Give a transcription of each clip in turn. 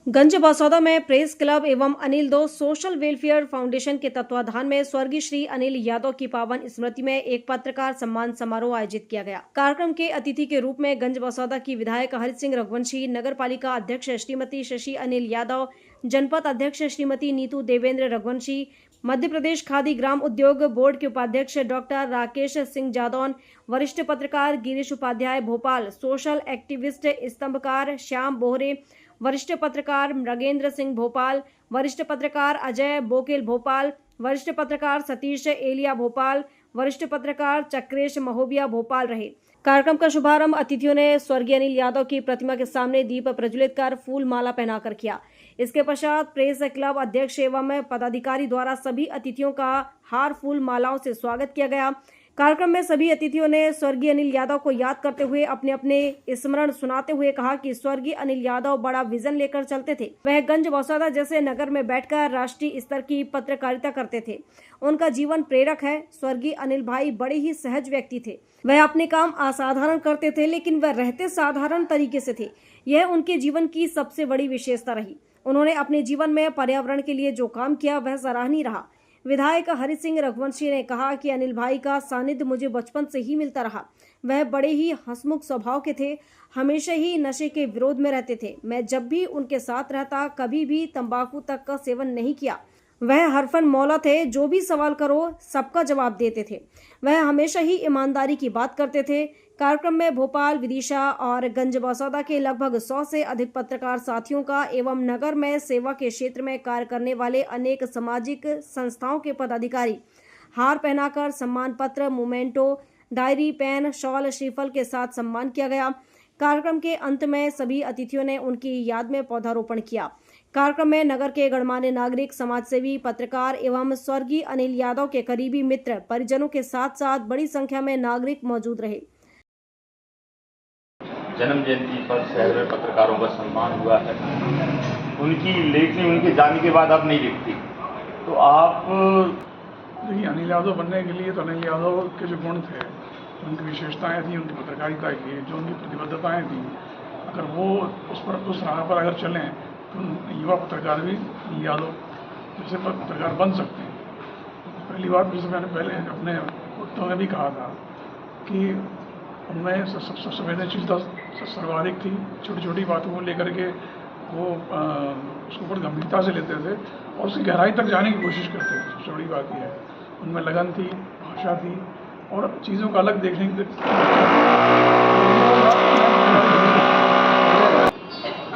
गंज बसौदा में press club एवं अनिल दो सोशल वेलफेयर फाउंडेशन के तत्वाधान में स्वर्गीय श्री अनिल यादव की पावन स्मृति में एक पत्रकार सम्मान समारोह आयोजित किया गया। कार्यक्रम के अतिथि के रूप में गंज बसौदा की विधायक हरित सिंह रघुवंशी, नगर पालिका अध्यक्ष श्रीमती शशि अनिल यादव, जनपद अध्यक्ष श्रीमती नीतू देवेंद्र रघुवंशी, मध्य प्रदेश खादी ग्राम उद्योग बोर्ड के उपाध्यक्ष डॉक्टर राकेश सिंह जादौन, वरिष्ठ पत्रकार गिरीश उपाध्याय भोपाल, सोशल एक्टिविस्ट स्तंभकार श्याम बोहरे, वरिष्ठ पत्रकार मृगेंद्र सिंह भोपाल, वरिष्ठ पत्रकार अजय बोकेल भोपाल, वरिष्ठ पत्रकार सतीश एलिया भोपाल, वरिष्ठ पत्रकार चक्रेश महोबिया भोपाल रहे। कार्यक्रम का शुभारंभ अतिथियों ने स्वर्गीय अनिल यादव की प्रतिमा के सामने दीप प्रज्वलित कर फूल माला पहनाकर किया। इसके पश्चात प्रेस क्लब अध्यक्ष एवं पदाधिकारी द्वारा सभी अतिथियों का हार फूल मालाओं से स्वागत किया गया। कार्यक्रम में सभी अतिथियों ने स्वर्गीय अनिल यादव को याद करते हुए अपने अपने स्मरण सुनाते हुए कहा कि स्वर्गीय अनिल यादव बड़ा विजन लेकर चलते थे। वह गंज बसौदा जैसे नगर में बैठकर राष्ट्रीय स्तर की पत्रकारिता करते थे। उनका जीवन प्रेरक है। स्वर्गीय अनिल भाई बड़े ही सहज व्यक्ति थे। वह अपने काम असाधारण करते थे, लेकिन वह रहते साधारण तरीके से थे। यह उनके जीवन की सबसे बड़ी विशेषता रही। उन्होंने अपने जीवन में पर्यावरण के लिए जो काम किया वह सराहनीय रहा। विधायक हरित सिंह रघुवंशी ने कहा कि अनिल भाई का सानिध्य मुझे बचपन से ही मिलता रहा। वह बड़े ही हंसमुख स्वभाव के थे, हमेशा ही नशे के विरोध में रहते थे। मैं जब भी उनके साथ रहता कभी भी तंबाकू तक का सेवन नहीं किया। वह हरफन मौला थे, जो भी सवाल करो सबका जवाब देते थे। वह हमेशा ही ईमानदारी की बात करते थे। कार्यक्रम में भोपाल, विदिशा और गंज बसौदा के लगभग 100 से अधिक पत्रकार साथियों का एवं नगर में सेवा के क्षेत्र में कार्य करने वाले अनेक सामाजिक संस्थाओं के पदाधिकारी हार पहनाकर सम्मान पत्र, मोमेंटो, डायरी, पेन, शॉल, श्रीफल के साथ सम्मान किया गया। कार्यक्रम के अंत में सभी अतिथियों ने उनकी याद में पौधारोपण किया। कार्यक्रम में नगर के गणमान्य नागरिक, समाजसेवी, पत्रकार एवं स्वर्गीय अनिल यादव के करीबी मित्र, परिजनों के साथ साथ बड़ी संख्या में नागरिक मौजूद रहे। जन्म जयंती पर शहर में पत्रकारों का सम्मान हुआ है। उनकी लेखनी उनके जाने के बाद अब नहीं लिखती। तो आप देखिए, अनिल यादव बनने के लिए तो अनिल यादव के जो गुण थे, उनकी विशेषताएं थी, उनकी पत्रकारिता की जो उनकी प्रतिबद्धताएं थी, अगर वो उस राह पर अगर चलें तो युवा पत्रकार भी अनिल यादव जैसे पत्रकार बन सकते हैं। पहली बात, जैसे मैंने पहले अपने वक्तव्य में भी कहा था कि उनमें संवेदनशीलता सर्वाधिक थी। छोटी छोटी बातों को लेकर के वो उसको बड़ी गंभीरता से लेते थे और उसकी गहराई तक जाने की कोशिश करते थे। सबसे बड़ी बात यह है, उनमें लगन थी, भाषा थी और चीज़ों को अलग देखने की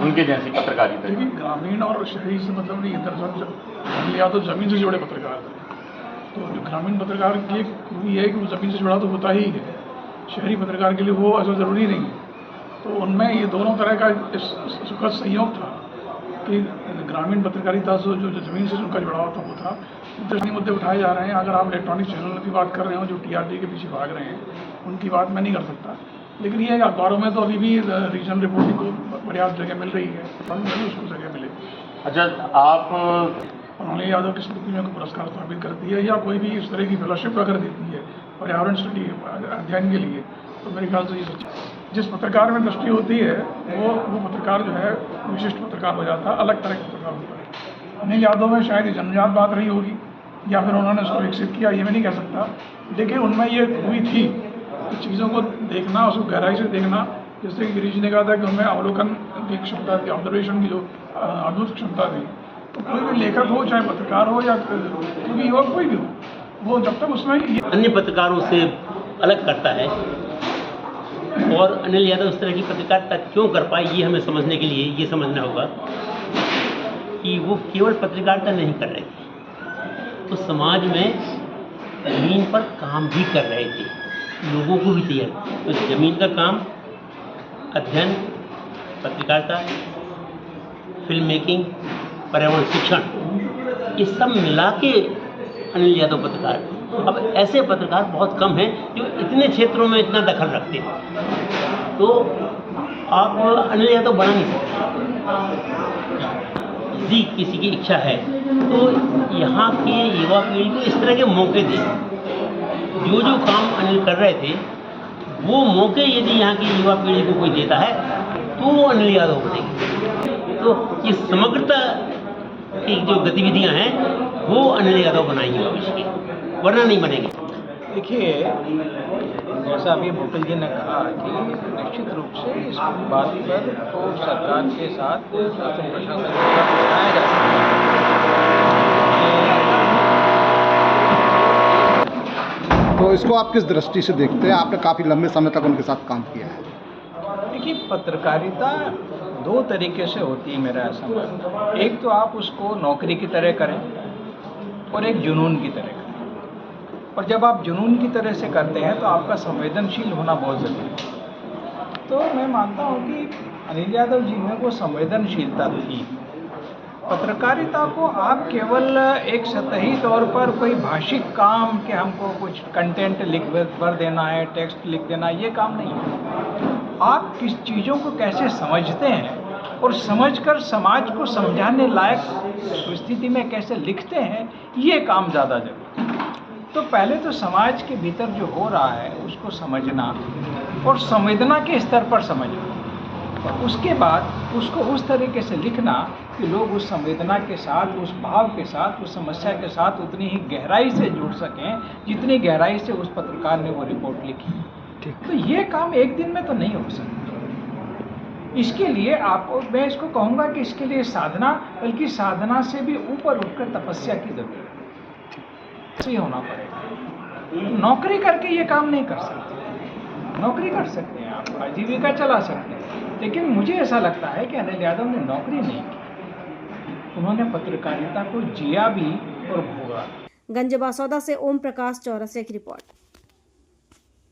उनके जैसी पत्रकारिता। लेकिन ग्रामीण और शहरी से मतलब नहीं है। दरअसल या तो ज़मीन से जुड़े पत्रकार थे। तो जो ग्रामीण पत्रकार की एक खूबी है कि वो ज़मीन से जुड़ा तो होता ही है। शहरी पत्रकार के लिए वो ऐसा ज़रूरी नहीं है। तो उनमें ये दोनों तरह का सुखद संयोग था कि ग्रामीण पत्रकारिता से जो ज़मीन से उनका जुड़ाव था वो था। इंटरेस्टिंग मुद्दे उठाए जा रहे हैं। अगर आप इलेक्ट्रॉनिक चैनल की बात कर रहे हो जो टीआरडी के पीछे भाग रहे हैं, उनकी बात मैं नहीं कर सकता। लेकिन ये अखबारों में तो अभी भी रीजनल रिपोर्टिंग को पर्याप्त जगह मिल रही है, उसको जगह मिले। अच्छा, आप उन्होंने यादव की स्मृति में पुरस्कार स्थापित करती है या कोई भी इस तरह की फेलोशिप अगर देती है पर्यावरण स्टडी अध्ययन के लिए, तो मेरे ख्याल से ये सच्चा है। जिस पत्रकार में दृष्टि होती है वो पत्रकार जो है विशिष्ट पत्रकार हो जाता है, अलग तरह का पत्रकार होता है। अनिल यादव में शायद ये जन्मजात बात रही होगी या फिर उन्होंने उसको विकसित किया, ये मैं नहीं कह सकता। लेकिन उनमें ये खूबी थी कि चीज़ों को देखना, उसको गहराई से देखना। जैसे कि गिरीश ने कहा था कि उनमें अवलोकन की क्षमता थी, ऑब्जर्वेशन की जो अद्भुत क्षमता थी। तो कोई भी लेखक हो, चाहे पत्रकार हो या कोई भी हो, वो जब तक उसमें अन्य पत्रकारों से अलग करता है। और अनिल यादव इस तरह की पत्रकारिता क्यों कर पाए, ये हमें समझने के लिए ये समझना होगा कि वो केवल पत्रकारिता नहीं कर रहे थे, तो समाज में ज़मीन पर काम भी कर रहे थे, लोगों को भी तैयार। तो ज़मीन का काम, अध्ययन, पत्रकारिता, फिल्म मेकिंग, पर्यावरण शिक्षण, ये सब मिला के अनिल यादव पत्रकार। अब ऐसे पत्रकार बहुत कम हैं जो इतने क्षेत्रों में इतना दखल रखते हैं। तो आप अनिल यादव बना नहीं सकते। यदि किसी की इच्छा है तो यहाँ के युवा पीढ़ी को इस तरह के मौके दें। जो काम अनिल कर रहे थे वो मौके यदि यहाँ की युवा पीढ़ी को कोई देता है तो वो अनिल यादव बनेंगे। तो ये समग्रता की जो गतिविधियां हैं वो अनिल यादव बनाएंगे भविष्य की, वरना नहीं बनेंगे। देखिए, जैसा अभी भूपेश जी ने कहा कि निश्चित रूप से इस बात पर तो सरकार के साथ शासन प्रशासन के साथ बनाया जा सकता है। तो इसको आप किस दृष्टि से देखते हैं? आपने काफ़ी लंबे समय तक उनके साथ काम किया है। देखिए, पत्रकारिता दो तरीके से होती है मेरा ऐसा मानना है। एक तो आप उसको नौकरी की तरह करें और एक जुनून की तरह करें। और जब आप जुनून की तरह से करते हैं तो आपका संवेदनशील होना बहुत ज़रूरी है। तो मैं मानता हूँ कि अनिल यादव जी में वो संवेदनशीलता थी। पत्रकारिता को आप केवल एक सतही तौर पर कोई भाषिक काम कि हमको कुछ कंटेंट लिख भर देना है, टेक्स्ट लिख देना, ये काम नहीं है। आप किस चीज़ों को कैसे समझते हैं और समझकर समाज को समझाने लायक स्थिति में कैसे लिखते हैं, ये काम ज़्यादा जरूरी है। तो पहले तो समाज के भीतर जो हो रहा है उसको समझना और संवेदना के स्तर पर समझना, और उसके बाद उसको उस तरीके से लिखना कि लोग उस संवेदना के साथ, उस भाव के साथ, उस समस्या के साथ उतनी ही गहराई से जुड़ सकें जितनी गहराई से उस पत्रकार ने वो रिपोर्ट लिखी। तो ये काम एक दिन में तो नहीं हो सकता। इसके लिए आपको, मैं इसको कहूँगा कि इसके लिए साधना, बल्कि साधना से भी ऊपर उठकर तपस्या की जरूरत है। ये होना पड़ेगा। नौकरी करके ये काम नहीं कर सकते। नौकरी कर सकते हैं, आप आजीविका चला सकते हैं, लेकिन मुझे ऐसा लगता है कि अनिल यादव ने नौकरी नहीं की, उन्होंने पत्रकारिता को जिया भी और भोगा। गंज बासौदा से ओम प्रकाश चौरसिया की रिपोर्ट।